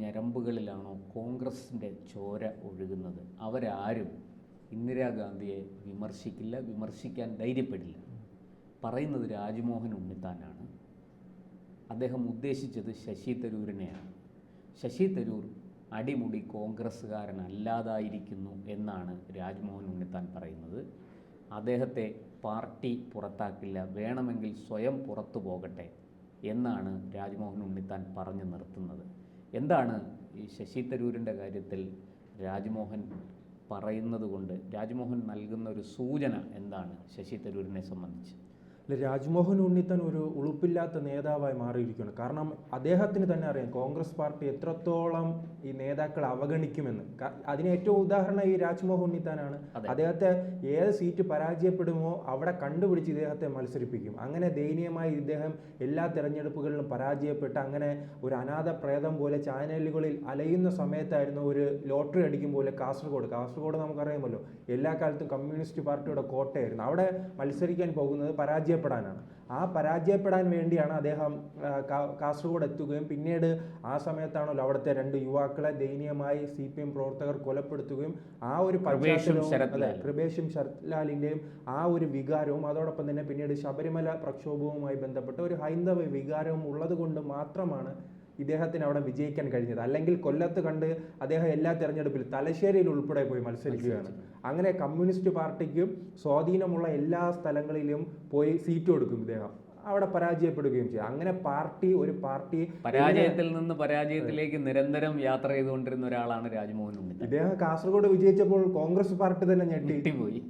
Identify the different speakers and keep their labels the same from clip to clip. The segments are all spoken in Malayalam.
Speaker 1: ഞരമ്പുകളിലാണോ കോൺഗ്രസിൻ്റെ ചോര ഒഴുകുന്നത് അവരാരും ഇന്ദിരാഗാന്ധിയെ വിമർശിക്കില്ല, വിമർശിക്കാൻ ധൈര്യപ്പെടില്ല. പറയുന്നത് രാജ്മോഹൻ ഉണ്ണിത്താനാണ്. അദ്ദേഹം ഉദ്ദേശിച്ചത് ശശി തരൂരിനെയാണ്. ശശി തരൂർ അടിമുടി കോൺഗ്രസ്സുകാരനല്ലാതായിരിക്കുന്നു എന്നാണ് രാജ്മോഹൻ ഉണ്ണിത്താൻ പറയുന്നത്. അദ്ദേഹത്തെ പാർട്ടി പുറത്താക്കില്ല, വേണമെങ്കിൽ സ്വയം പുറത്തു പോകട്ടെ എന്നാണ് രാജ്മോഹൻ ഉണ്ണിത്താൻ പറഞ്ഞു നിർത്തുന്നത്. എന്താണ് ഈ ശശി തരൂരിൻ്റെ കാര്യത്തിൽ രാജ്മോഹൻ പറയുന്നത് കൊണ്ട് രാജ്മോഹൻ നൽകുന്ന ഒരു സൂചന എന്താണ് ശശി തരൂരിനെ സംബന്ധിച്ച്?
Speaker 2: രാജ്മോഹൻ ഉണ്ണിത്താൻ ഒരു ഉളുപ്പില്ലാത്ത നേതാവായി മാറിയിരിക്കുകയാണ്. കാരണം അദ്ദേഹത്തിന് തന്നെ അറിയാം കോൺഗ്രസ് പാർട്ടി എത്രത്തോളം ഈ നേതാക്കളെ അവഗണിക്കുമെന്ന്. അതിന് ഏറ്റവും ഉദാഹരണം ഈ രാജ്മോഹൻ ഉണ്ണിത്താനാണ്. അദ്ദേഹത്തെ ഏത് സീറ്റ് പരാജയപ്പെടുമോ അവിടെ കണ്ടുപിടിച്ച് ഇദ്ദേഹത്തെ മത്സരിപ്പിക്കും. അങ്ങനെ ദയനീയമായി ഇദ്ദേഹം എല്ലാ തെരഞ്ഞെടുപ്പുകളിലും പരാജയപ്പെട്ട് അങ്ങനെ ഒരു അനാഥ പ്രേതം പോലെ ചാനലുകളിൽ അലയുന്ന സമയത്തായിരുന്നു ഒരു ലോട്ടറി അടിക്കും പോലെ കാസർഗോഡ് നമുക്കറിയാമല്ലോ, എല്ലാ കാലത്തും കമ്മ്യൂണിസ്റ്റ് പാർട്ടിയുടെ കോട്ടയായിരുന്നു. അവിടെ മത്സരിക്കാൻ പോകുന്നത് പരാജയപ്പെടാനാണ്. ആ പരാജയപ്പെടാൻ വേണ്ടിയാണ് അദ്ദേഹം കാസർഗോഡ് എത്തുകയും പിന്നീട് ആ സമയത്താണല്ലോ അവിടുത്തെ 2 യുവാക്കളെ ദയനീയമായി CPM പ്രവർത്തകർ കൊലപ്പെടുത്തുകയും ആ ഒരു കൃപേഷും ശരത്ലാലിൻ്റെയും ആ ഒരു വികാരവും അതോടൊപ്പം തന്നെ പിന്നീട് ശബരിമല പ്രക്ഷോഭവുമായി ബന്ധപ്പെട്ട ഒരു ഹൈന്ദവ വികാരവും ഉള്ളത് കൊണ്ട് മാത്രമാണ് ഇദ്ദേഹത്തിന് അവിടെ വിജയിക്കാൻ കഴിഞ്ഞത്. അല്ലെങ്കിൽ കൊല്ലത്ത് കണ്ട് അദ്ദേഹം എല്ലാ തെരഞ്ഞെടുപ്പിലും തലശ്ശേരിയിൽ ഉൾപ്പെടെ പോയി മത്സരിക്കുകയാണ്. അങ്ങനെ കമ്മ്യൂണിസ്റ്റ് പാർട്ടിക്ക് സ്വാധീനമുള്ള എല്ലാ സ്ഥലങ്ങളിലും പോയി സീറ്റ് കൊടുക്കും ഇദ്ദേഹം, അവിടെ പരാജയപ്പെടുകയും ചെയ്യും. അങ്ങനെ ഒരു പാർട്ടി
Speaker 1: പരാജയത്തിൽ നിന്ന് പരാജയത്തിലേക്ക് നിരന്തരം യാത്ര ചെയ്തുകൊണ്ടിരുന്ന ഒരാളാണ് രാജ്മോഹൻ ഉണ്ണിത്താൻ.
Speaker 2: ഇദ്ദേഹം കാസർഗോഡ് വിജയിച്ചപ്പോൾ കോൺഗ്രസ് പാർട്ടി തന്നെ ഞെട്ടിപ്പോയി.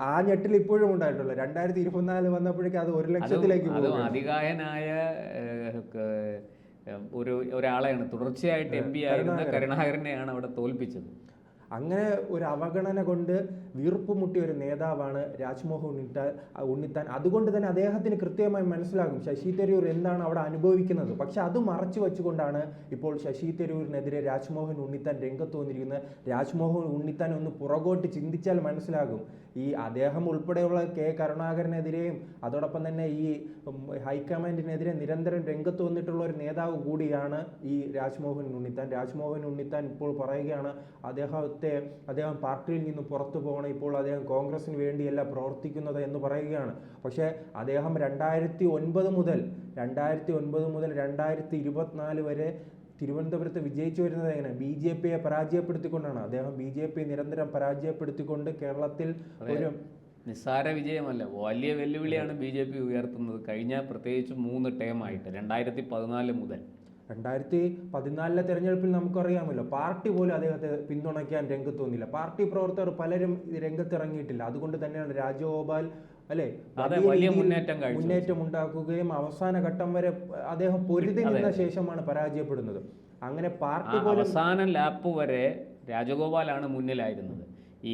Speaker 2: ആ ഞെട്ടിൽ ഇപ്പോഴും ഉണ്ടായിട്ടുള്ളൂ. 2024 വന്നപ്പോഴേക്കും അത് 1 ലക്ഷത്തിലേക്ക്
Speaker 1: പോകും. അതികായനായ ഒരാളെയാണ് തുടർച്ചയായിട്ട് MP ആയിരുന്ന കരുണാകരനെയാണ് അവിടെ തോൽപ്പിച്ചത്.
Speaker 2: അങ്ങനെ ഒരു അവഗണന കൊണ്ട് വീർപ്പുമുട്ടിയ ഒരു നേതാവാണ് രാജ്മോഹൻ ഉണ്ണിത്താൻ. അതുകൊണ്ട് തന്നെ അദ്ദേഹത്തിന് കൃത്യമായി മനസ്സിലാകും ശശി തരൂർ എന്താണ് അവിടെ അനുഭവിക്കുന്നത്. പക്ഷെ അത് മറച്ചു വെച്ചുകൊണ്ടാണ് ഇപ്പോൾ ശശി തരൂരിനെതിരെ രാജ്മോഹൻ ഉണ്ണിത്താൻ രംഗത്ത് വന്നിരിക്കുന്നത്. രാജ്മോഹൻ ഉണ്ണിത്താൻ ഒന്ന് പുറകോട്ട് ചിന്തിച്ചാൽ മനസ്സിലാകും ഈ അദ്ദേഹം ഉൾപ്പെടെയുള്ള കരുണാകരനെതിരെയും അതോടൊപ്പം തന്നെ ഈ ഹൈക്കമാൻഡിനെതിരെ നിരന്തരം രംഗത്ത് വന്നിട്ടുള്ള ഒരു നേതാവ് കൂടിയാണ് ഈ രാജ്മോഹൻ ഉണ്ണിത്താൻ. രാജ്മോഹൻ ഉണ്ണിത്താൻ ഇപ്പോൾ പറയുകയാണ് അദ്ദേഹം പാർട്ടിയിൽ നിന്ന് പുറത്തു പോകണം, ഇപ്പോൾ അദ്ദേഹം കോൺഗ്രസിന് വേണ്ടിയല്ല പ്രവർത്തിക്കുന്നത് എന്ന് പറയുകയാണ്. പക്ഷേ അദ്ദേഹം 2009 മുതൽ 2024 വരെ തിരുവനന്തപുരത്ത് വിജയിച്ചു വരുന്നത് എങ്ങനെ? BJPയെ പരാജയപ്പെടുത്തിക്കൊണ്ടാണ്. അദ്ദേഹം BJP നിരന്തരം പരാജയപ്പെടുത്തിക്കൊണ്ട് കേരളത്തിൽ ഒരു
Speaker 1: നിസ്സാര വിജയമല്ല, വലിയ വെല്ലുവിളിയാണ് BJP ഉയർത്തുന്നത്. കഴിഞ്ഞ പ്രത്യേകിച്ച് 3 ടേമായിട്ട് 2014 മുതൽ
Speaker 2: 2014 തെരഞ്ഞെടുപ്പിൽ നമുക്കറിയാമല്ലോ, പാർട്ടി പോലും അദ്ദേഹത്തെ പിന്തുണയ്ക്കാൻ രംഗത്ത് വന്നില്ല. പാർട്ടി പ്രവർത്തകർ പലരും രംഗത്തിറങ്ങിയിട്ടില്ല. അതുകൊണ്ട് തന്നെയാണ് രാജഗോപാൽ
Speaker 1: വലിയ മുന്നേറ്റം
Speaker 2: ഉണ്ടാക്കുകയും അവസാന ഘട്ടം വരെ അദ്ദേഹം പൊരുതി നിന്ന ശേഷമാണ് പരാജയപ്പെടുന്നത്. അങ്ങനെ പാർട്ടി
Speaker 1: അവസാന ലാപ്പ് വരെ രാജഗോപാലാണ് മുന്നിലായിരുന്നത്.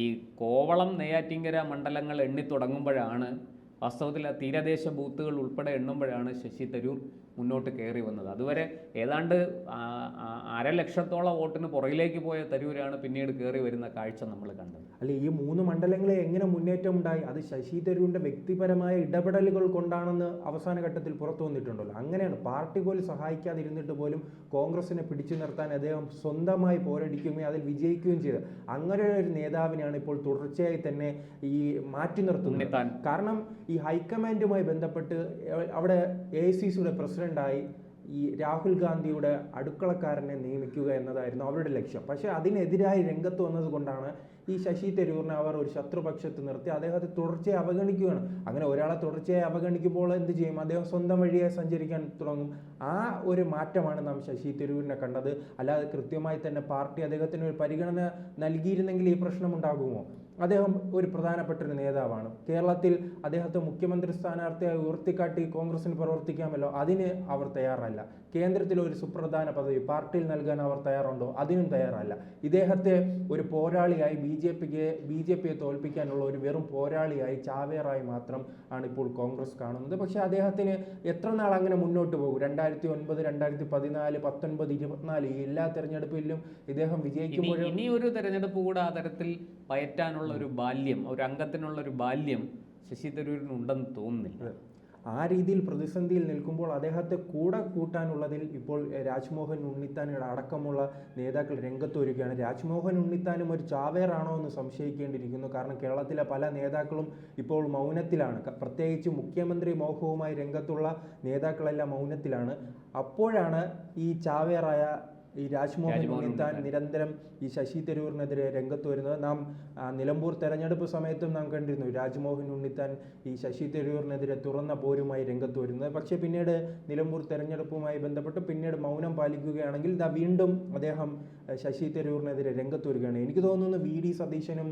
Speaker 1: ഈ കോവളം നെയ്യാറ്റിങ്കര മണ്ഡലങ്ങൾ എണ്ണി തുടങ്ങുമ്പോഴാണ് വാസ്തവത്തിൽ ആ തീരദേശ ബൂത്തുകൾ ഉൾപ്പെടെ എണ്ണുമ്പോഴാണ് ശശി തരൂർ മുന്നോട്ട് കയറി വന്നത്. അതുവരെ ഏതാണ്ട് 1.5 ലക്ഷത്തോളം വോട്ടിന് പുറകിലേക്ക് പോയ തരൂരാണ് പിന്നീട് കയറി വരുന്ന കാഴ്ച നമ്മൾ കണ്ടത്.
Speaker 2: അല്ലെ, ഈ 3 മണ്ഡലങ്ങളെ എങ്ങനെ മുന്നേറ്റം ഉണ്ടായി? അത് ശശി തരൂരിന്റെ വ്യക്തിപരമായ ഇടപെടലുകൾ കൊണ്ടാണെന്ന് അവസാന ഘട്ടത്തിൽ പുറത്തു വന്നിട്ടുണ്ടല്ലോ. അങ്ങനെയാണ് പാർട്ടി പോലും സഹായിക്കാതിരുന്നിട്ട് പോലും കോൺഗ്രസിനെ പിടിച്ചു നിർത്താൻ അദ്ദേഹം സ്വന്തമായി പോരടിക്കുകയും അതിൽ വിജയിക്കുകയും ചെയ്തത്. അങ്ങനെ ഒരു നേതാവിനെയാണ് ഇപ്പോൾ തുടർച്ചയായി തന്നെ ഈ മാറ്റി നിർത്തുന്നത്. കാരണം ഈ ഹൈക്കമാൻഡുമായി ബന്ധപ്പെട്ട് അവിടെ AICCയുടെ പ്രസിഡന്റായി ഈ രാഹുൽ ഗാന്ധിയുടെ അടുക്കളക്കാരനെ നിയമിക്കുക എന്നതായിരുന്നു അവരുടെ ലക്ഷ്യം. പക്ഷേ അതിനെതിരായി രംഗത്ത് വന്നത് കൊണ്ടാണ് ഈ ശശി തരൂരിനെ അവർ ഒരു ശത്രുപക്ഷത്ത് നിർത്തി അദ്ദേഹത്തെ തുടർച്ചയായി അവഗണിക്കുകയാണ്. അങ്ങനെ ഒരാളെ തുടർച്ചയായി അവഗണിക്കുമ്പോൾ എന്ത് ചെയ്യും? അദ്ദേഹം സ്വന്തം വഴിയായി സഞ്ചരിക്കാൻ തുടങ്ങും. ആ ഒരു മാറ്റമാണ് നാം ശശി തരൂരിനെ കണ്ടത്. അല്ലാതെ കൃത്യമായി തന്നെ പാർട്ടി അദ്ദേഹത്തിന് ഒരു പരിഗണന നൽകിയിരുന്നെങ്കിൽ ഈ പ്രശ്നം ഉണ്ടാകുമോ? അദ്ദേഹം ഒരു പ്രധാനപ്പെട്ട ഒരു നേതാവാണ്. കേരളത്തിൽ അദ്ദേഹത്തെ മുഖ്യമന്ത്രി സ്ഥാനാർത്ഥിയായി ഉയർത്തിക്കാട്ടി കോൺഗ്രസിന് പ്രവർത്തിക്കാമല്ലോ, അതിന് അവർ തയ്യാറല്ല. കേന്ദ്രത്തിൽ ഒരു സുപ്രധാന പദവി പാർട്ടിയിൽ നൽകാൻ അവർ തയ്യാറുണ്ടോ? അതിനും തയ്യാറല്ല. ഇദ്ദേഹത്തെ ഒരു പോരാളിയായി BJPയെ തോൽപ്പിക്കാനുള്ള ഒരു വെറും പോരാളിയായി ചാവേറായി മാത്രം ആണ് ഇപ്പോൾ കോൺഗ്രസ് കാണുന്നത്. പക്ഷേ അദ്ദേഹത്തിന് എത്ര നാൾ അങ്ങനെ മുന്നോട്ട് പോകും? 2009, 2014, 19, 24 ഈ എല്ലാ തെരഞ്ഞെടുപ്പിലും ഇദ്ദേഹം വിജയിക്കുമ്പോഴും
Speaker 1: ഇനി ഒരു തെരഞ്ഞെടുപ്പ് കൂടെ ആ തരത്തിൽ പയറ്റാനുള്ള ഒരു ബാല്യം, ഒരു അംഗത്തിനുള്ള ഒരു ബാല്യം ശശി തരൂരിനുണ്ടെന്ന് തോന്നുന്നില്ല.
Speaker 2: ആ രീതിയിൽ പ്രതിസന്ധിയിൽ നിൽക്കുമ്പോൾ അദ്ദേഹത്തെ കൂടെ കൂട്ടാനുള്ളതിൽ ഇപ്പോൾ രാജ്മോഹൻ ഉണ്ണിത്താൻ അടക്കമുള്ള നേതാക്കൾ രംഗത്ത് വരികയാണ്. രാജ്മോഹൻ ഉണ്ണിത്താനും ഒരു ചാവേറാണോ എന്ന് സംശയിക്കേണ്ടിയിരിക്കുന്നു. കാരണം കേരളത്തിലെ പല നേതാക്കളും ഇപ്പോൾ മൗനത്തിലാണ്. പ്രത്യേകിച്ച് മുഖ്യമന്ത്രി മോഹവുമായി രംഗത്തുള്ള നേതാക്കളെല്ലാം മൗനത്തിലാണ്. അപ്പോഴാണ് ഈ ചാവേറായ ഈ രാജ്മോഹൻ ഉണ്ണിത്താൻ നിരന്തരം ഈ ശശി തരൂരിനെതിരെ രംഗത്ത് വരുന്നത്. നാം നിലമ്പൂർ തെരഞ്ഞെടുപ്പ് സമയത്തും നാം കണ്ടിരുന്നു രാജ്മോഹൻ ഉണ്ണിത്താൻ ഈ ശശി തരൂരിനെതിരെ തുറന്ന പോരുമായി രംഗത്ത് വരുന്നത്. പക്ഷേ പിന്നീട് നിലമ്പൂർ തെരഞ്ഞെടുപ്പുമായി ബന്ധപ്പെട്ട് പിന്നീട് മൗനം പാലിക്കുകയാണെങ്കിൽ വീണ്ടും അദ്ദേഹം ശശി തരൂരിനെതിരെ രംഗത്ത് വരികയാണ്. എനിക്ക് തോന്നുന്നു VD സതീശനും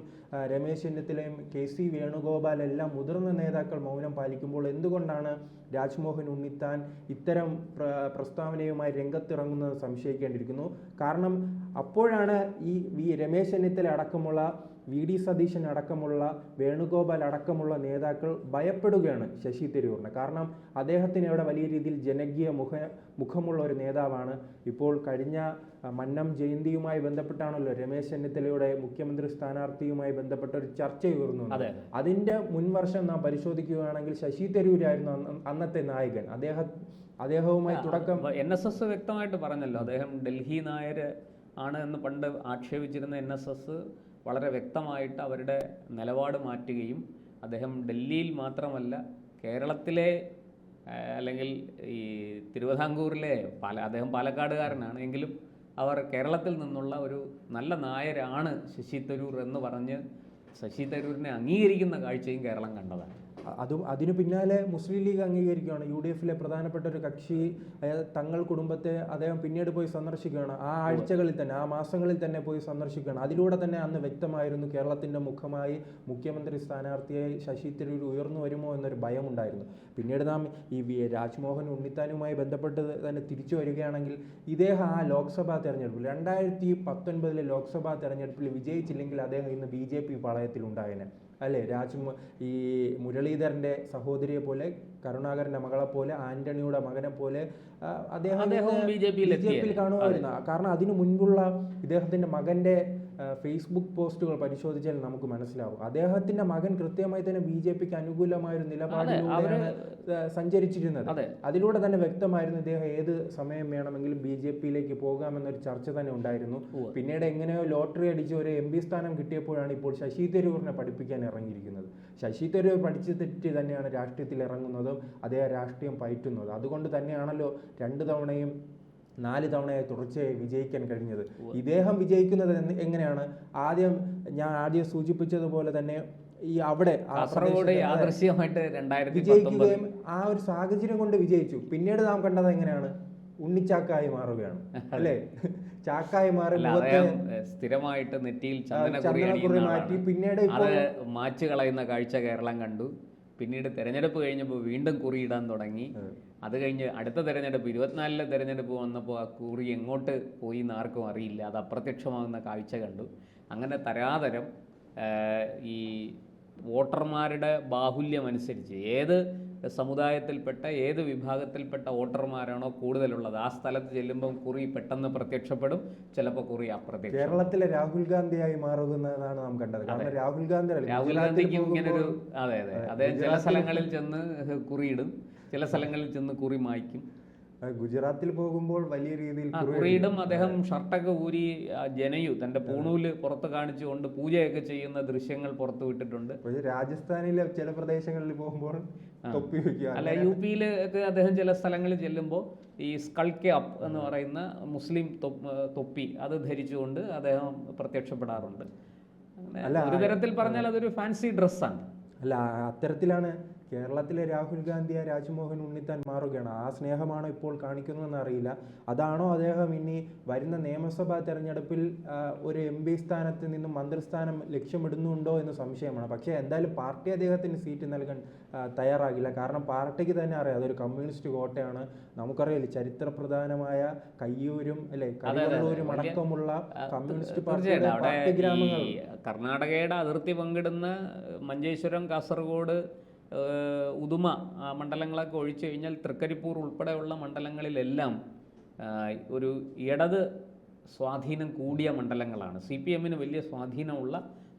Speaker 2: രമേശ് ചെന്നിത്തലയും KC വേണുഗോപാൽ എല്ലാം മുതിർന്ന നേതാക്കൾ മൗനം പാലിക്കുമ്പോൾ എന്തുകൊണ്ടാണ് രാജ്മോഹൻ ഉണ്ണിത്താൻ ഇത്തരം പ്രസ്താവനയുമായി രംഗത്തിറങ്ങുന്നത് സംശയിക്കേണ്ടിയിരിക്കുന്നു. കാരണം അപ്പോഴാണ് ഈ രമേശ് ചെന്നിത്തല അടക്കമുള്ള VD സതീശൻ അടക്കമുള്ള വേണുഗോപാൽ അടക്കമുള്ള നേതാക്കൾ ഭയപ്പെടുകയാണ് ശശി തരൂരിനെ. കാരണം അദ്ദേഹത്തിന് ഇവിടെ വലിയ രീതിയിൽ ജനകീയ മുഖമുള്ള ഒരു നേതാവാണ്. ഇപ്പോൾ കഴിഞ്ഞ മന്നം ജയന്തിയുമായി ബന്ധപ്പെട്ടാണല്ലോ രമേശ് ചെന്നിത്തലയുടെ മുഖ്യമന്ത്രി സ്ഥാനാർത്ഥിയുമായി ബന്ധപ്പെട്ട ഒരു ചർച്ച ഉയർന്നു. അതിന്റെ മുൻവർഷം നാം പരിശോധിക്കുകയാണെങ്കിൽ ശശി തരൂരായിരുന്നു അന്നത്തെ നായകൻ. അദ്ദേഹവുമായി തുടക്കം
Speaker 1: NSS വ്യക്തമായിട്ട് പറഞ്ഞല്ലോ, അദ്ദേഹം ഡൽഹി നായർ ആണ് എന്ന് പണ്ട് ആക്ഷേപിച്ചിരുന്ന NSS വളരെ വ്യക്തമായിട്ട് അവരുടെ നിലപാട് മാറ്റുകയും അദ്ദേഹം ഡൽഹിയിൽ മാത്രമല്ല കേരളത്തിലെ അല്ലെങ്കിൽ ഈ തിരുവിതാംകൂറിലെ അദ്ദേഹം പാലക്കാടുകാരനാണ് എങ്കിലും അവർ കേരളത്തിൽ നിന്നുള്ള ഒരു നല്ല നായരാണ് ശശി തരൂർ എന്ന് പറഞ്ഞ് ശശി തരൂരിനെ അംഗീകരിക്കുന്ന കാഴ്ചയും കേരളം കണ്ടതാണ്.
Speaker 2: അതിനു പിന്നാലെ മുസ്ലിം ലീഗ് അംഗീകരിക്കുകയാണ്. UDF-ലെ പ്രധാനപ്പെട്ട ഒരു കക്ഷി തങ്ങൾ കുടുംബത്തെ അദ്ദേഹം പിന്നീട് പോയി സന്ദർശിക്കുകയാണ്. ആ ആഴ്ചകളിൽ തന്നെ ആ മാസങ്ങളിൽ തന്നെ പോയി സന്ദർശിക്കുകയാണ്. അതിലൂടെ തന്നെ അന്ന് വ്യക്തമായിരുന്നു കേരളത്തിൻ്റെ മുഖമായി മുഖ്യമന്ത്രി സ്ഥാനാർത്ഥിയായി ശശി തരൂർ ഉയർന്നു വരുമോ എന്നൊരു ഭയമുണ്ടായിരുന്നു. പിന്നീട് നാം ഈ രാജ്മോഹൻ ഉണ്ണിത്താനുമായി ബന്ധപ്പെട്ട് തന്നെ തിരിച്ചു വരികയാണെങ്കിൽ ഇദ്ദേഹം ആ ലോക്സഭാ തെരഞ്ഞെടുപ്പിൽ 2019 ലോക്സഭാ തെരഞ്ഞെടുപ്പിൽ വിജയിച്ചില്ലെങ്കിൽ അദ്ദേഹം ഇന്ന് BJP പാളയത്തിലുണ്ടായേനെ അല്ലേ? ഈ മുരളീധരൻ്റെ സഹോദരിയെ പോലെ, കരുണാകരൻ്റെ മകളെ പോലെ, ആന്റണിയുടെ മകനെ പോലെ അദ്ദേഹം BJP-യിൽ കാണുമായിരുന്നു. കാരണം അതിനു മുൻപുള്ള ഇദ്ദേഹത്തിൻ്റെ മകൻ്റെ ഫേസ്ബുക്ക് പോസ്റ്റുകൾ പരിശോധിച്ചാൽ നമുക്ക് മനസ്സിലാവും. അദ്ദേഹത്തിന്റെ മകൻ കൃത്യമായി തന്നെ BJP-ക്ക് അനുകൂലമായ ഒരു നിലപാടിലൂടെയാണ് സഞ്ചരിച്ചിരുന്നത്. അതിലൂടെ തന്നെ വ്യക്തമായിരുന്നു ഇദ്ദേഹം ഏത് സമയം വേണമെങ്കിലും BJP-യിലേക്ക് പോകാമെന്നൊരു ചർച്ച തന്നെ ഉണ്ടായിരുന്നു. പിന്നീട് എങ്ങനെയോ ലോട്ടറി അടിച്ച് ഒരു MP സ്ഥാനം കിട്ടിയപ്പോഴാണ് ഇപ്പോൾ ശശി തരൂരിനെ പഠിപ്പിക്കാൻ ഇറങ്ങിയിരിക്കുന്നത്. ശശി തരൂർ പഠിച്ചു തെറ്റി തന്നെയാണ് രാഷ്ട്രീയത്തിൽ ഇറങ്ങുന്നതും അദ്ദേഹം രാഷ്ട്രീയം പയറ്റുന്നത്. അതുകൊണ്ട് തന്നെയാണല്ലോ 2 തവണയും 4 തവണയായി തുടർച്ചയായി വിജയിക്കാൻ കഴിഞ്ഞത്. ഇദ്ദേഹം വിജയിക്കുന്നത് എങ്ങനെയാണ്? ഞാൻ ആദ്യം സൂചിപ്പിച്ചതുപോലെ തന്നെ ഈ അവിടെ വിജയിക്കുകയും ആ ഒരു സാഹചര്യം കൊണ്ട് വിജയിച്ചു. പിന്നീട് നാം കണ്ടത് എങ്ങനെയാണ്? ഉണ്ണിച്ചാക്കായി മാറുകയാണ് അല്ലേ? ചാക്കായി മാറി
Speaker 1: സ്ഥിരമായിട്ട് നെറ്റിയിൽ ചന്ദനക്കുറി മാറ്റി പിന്നീട് മാച്ച് കളയുന്ന കാഴ്ച കേരളം കണ്ടു. പിന്നീട് തെരഞ്ഞെടുപ്പ് കഴിഞ്ഞപ്പോൾ വീണ്ടും കുറിയിടാൻ തുടങ്ങി. അത് കഴിഞ്ഞ് അടുത്ത തെരഞ്ഞെടുപ്പ് 24-ലെ തെരഞ്ഞെടുപ്പ് വന്നപ്പോൾ ആ കുറി എങ്ങോട്ട് പോയി എന്ന് ആർക്കും അറിയില്ല. അത് അപ്രത്യക്ഷമാകുന്ന കാഴ്ച കണ്ടു. അങ്ങനെ തരാതരം ഈ വോട്ടർമാരുടെ ബാഹുല്യം അനുസരിച്ച് ഏത് സമുദായത്തിൽപ്പെട്ട ഏത് വിഭാഗത്തിൽപ്പെട്ട വോട്ടർമാരാണോ കൂടുതലുള്ളത് ആ സ്ഥലത്ത് ചെല്ലുമ്പം കുറി പെട്ടെന്ന് പ്രത്യക്ഷപ്പെടും, ചിലപ്പോൾ കുറി അപ്രത്യക്ഷം.
Speaker 2: കേരളത്തിലെ രാഹുൽ ഗാന്ധിയായി മാറുന്നതാണ് നാം കണ്ടത്. കാരണം രാഹുൽ
Speaker 1: ഗാന്ധിക്ക് ഇങ്ങനൊരു അദ്ദേഹം ചില സ്ഥലങ്ങളിൽ ചെന്ന് കുറിയിടും, ചില സ്ഥലങ്ങളിൽ ചെന്ന് കുറി മായ്ക്കും.
Speaker 2: ഗുജറാത്തിൽ പോകുമ്പോൾ വലിയ രീതിയിൽ
Speaker 1: കുറിയിടും. അദ്ദേഹം ഷർട്ടൊക്കെ ഊരി ജനയു തന്റെ പൂണൂല് പുറത്ത് കാണിച്ചുകൊണ്ട് പൂജയൊക്കെ ചെയ്യുന്ന ദൃശ്യങ്ങൾ പുറത്തു വിട്ടിട്ടുണ്ട്.
Speaker 2: രാജസ്ഥാനിലെ ചില പ്രദേശങ്ങളിൽ പോകുമ്പോൾ
Speaker 1: അല്ല, UP-യിൽ ഒക്കെ അദ്ദേഹം ചില സ്ഥലങ്ങളിൽ ചെല്ലുമ്പോൾ ഈ സ്കൾ ക്യാപ്പ് എന്ന് പറയുന്ന മുസ്ലിം തൊപ്പി അത് ധരിച്ചുകൊണ്ട് അദ്ദേഹം പ്രത്യക്ഷപ്പെടാറുണ്ട്. ഒരു തരത്തിൽ പറഞ്ഞാൽ അതൊരു ഫാൻസി ഡ്രസ്സാണ്.
Speaker 2: അല്ല, അത്തരത്തിലാണ് കേരളത്തിലെ രാഹുൽ ഗാന്ധിയെ രാജ്മോഹൻ ഉണ്ണിത്താൻ മാറുകയാണ്. ആ സ്നേഹമാണോ ഇപ്പോൾ കാണിക്കുന്നതെന്ന് അറിയില്ല. അതാണോ അദ്ദേഹം ഇനി വരുന്ന നിയമസഭാ തെരഞ്ഞെടുപ്പിൽ ഒരു MP സ്ഥാനത്ത് നിന്നും മന്ത്രിസ്ഥാനം ലക്ഷ്യമിടുന്നുണ്ടോ എന്ന് സംശയമാണ്. പക്ഷേ എന്തായാലും പാർട്ടി അദ്ദേഹത്തിന് സീറ്റ് നൽകാൻ തയ്യാറാകില്ല. കാരണം പാർട്ടിക്ക് തന്നെ അറിയാം അതൊരു കമ്മ്യൂണിസ്റ്റ് കോട്ടയാണ്. നമുക്കറിയില്ല ചരിത്രപ്രധാനമായ കയ്യൂരും അല്ലെ കരിവള്ളൂരും അടക്കമുള്ള കമ്മ്യൂണിസ്റ്റ് പാർട്ടി ഗ്രാമങ്ങൾ.
Speaker 1: കർണാടകയുടെ അതിർത്തി പങ്കിടുന്ന മഞ്ചേശ്വരം, കാസർഗോഡ്, ഉദുമ മണ്ഡലങ്ങളൊക്കെ ഒഴിച്ചു കഴിഞ്ഞാൽ തൃക്കരിപ്പൂർ ഉൾപ്പെടെയുള്ള മണ്ഡലങ്ങളിലെല്ലാം ഒരു ഇടത് സ്വാധീനം കൂടിയ മണ്ഡലങ്ങളാണ്. CPM-ന് വലിയ സ്വാധീനമുള്ള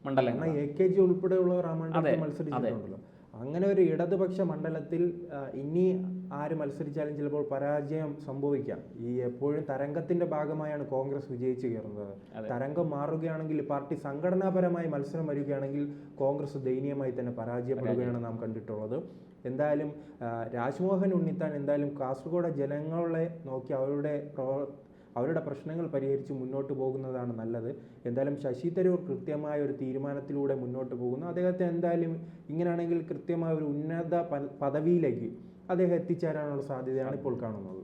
Speaker 1: മണ്ഡലങ്ങൾ.
Speaker 2: AKG ഉൾപ്പെടെയുള്ളവർ ആ മണ്ഡലത്തിൽ മത്സരിച്ചിട്ടുണ്ടല്ലോ. അങ്ങനെ ഒരു ഇടതുപക്ഷ മണ്ഡലത്തിൽ ഇനി ആര് മത്സരിച്ചാലും ചിലപ്പോൾ പരാജയം സംഭവിക്കാം. ഈ എപ്പോഴും തരംഗത്തിന്റെ ഭാഗമായാണ് കോൺഗ്രസ് വിജയിച്ചു കയറുന്നത്. തരംഗം മാറുകയാണെങ്കിൽ, പാർട്ടി സംഘടനാപരമായി മത്സരം വരികയാണെങ്കിൽ കോൺഗ്രസ് ദയനീയമായി തന്നെ പരാജയപ്പെടുകയാണ് നാം കണ്ടിട്ടുള്ളത്. എന്തായാലും രാജ്മോഹൻ ഉണ്ണിത്താൻ എന്തായാലും കാസർഗോഡ് ജനങ്ങളെ നോക്കി അവരുടെ പ്രശ്നങ്ങൾ പരിഹരിച്ച് മുന്നോട്ട് പോകുന്നതാണ് നല്ലത്. എന്തായാലും ശശി തരൂർ കൃത്യമായ ഒരു തീരുമാനത്തിലൂടെ മുന്നോട്ട് പോകുന്നു. അദ്ദേഹത്തെ എന്തായാലും ഇങ്ങനെയാണെങ്കിൽ കൃത്യമായ ഒരു ഉന്നത പദവിയിലേക്ക് അദ്ദേഹം എത്തിച്ചേരാനുള്ള സാധ്യതയാണ് ഇപ്പോൾ കാണുന്നത്.